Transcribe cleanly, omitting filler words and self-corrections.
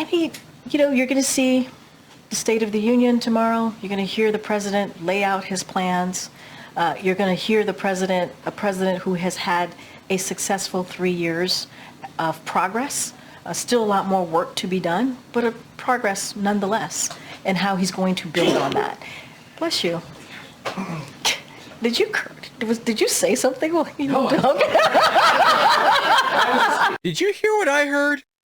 I mean, you're going to see the State of the Union tomorrow. You're going to hear the president lay out his plans. You're going to hear a president who has had a successful 3 years of progress. Still a lot more work to be done, but a progress nonetheless, and how he's going to build on that. Bless you. Did you say something? No. Okay. Did you hear what I heard?